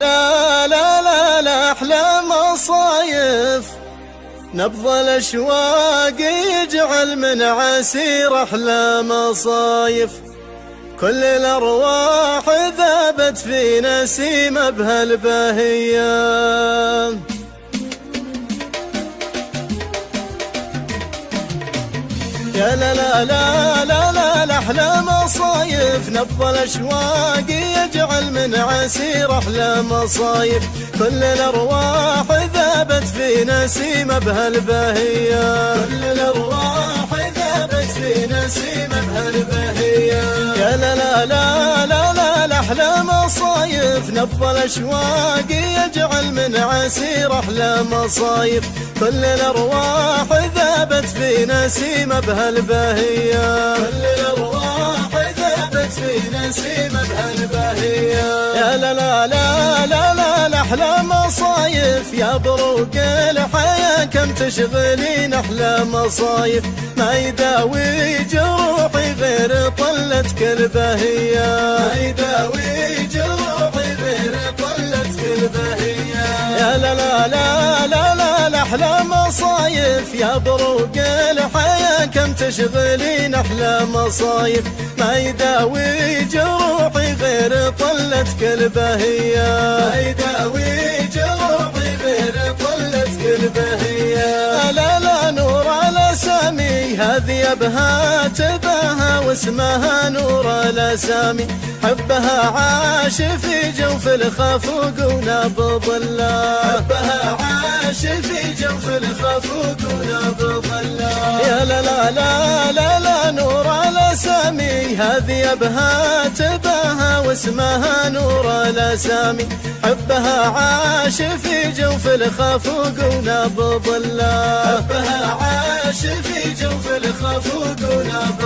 لا لا لا لا أحلى مصايف، نبض الأشواق يجعل من عسير أحلى مصايف. كل الأرواح ذابت في نسيم بهالبهية. يا لا لا لا لا لا لا أحلى مصايف، نبض الأشواق يجعل من عسير أحلى مصايف. كل الأرواح ذابت في نسيم بهالبهية. كل الأرواح ذابت في نسيم بهالبهية. يا لا لا لا لا لا لا أحلى مصايف، نبض الأشواق يجعل من عسير أحلى مصايف. كل الأرواح ذابت في نسيم بهالبهية. كل الأرواح ذابت في نسيم بهالبهية. يا لا لا لا لا لا لا أحلى مصايف، يا بروق الحياة كم تشغلين أحلى مصايف. ما يداوي جروحي غير طلتك البهية. ما يداوي جروحي غير طلتك البهية. يا لا لا لا لا لا أحلى مصايف، يا بروق الحياة كم تشغلين أحلى مصايف. ما يداوي جروحي غير طلتك البهية. ما يداوي جروحي غير طلتك البهية. لا لا نور الأسامي هذه أبها تباها، واسمها نور الأسامي. حبها عاش في جوف الخفوق ونبض الله. حبها عاش في جوف الخفوق ونبض الله. يا لا لا لا لا لا نور الأسامي هذه أبها تباها، واسمها نور الأسامي. حبها عاش في جوف الخفوق ونبض الله. حبها عاش في جوف الخفوق ونبض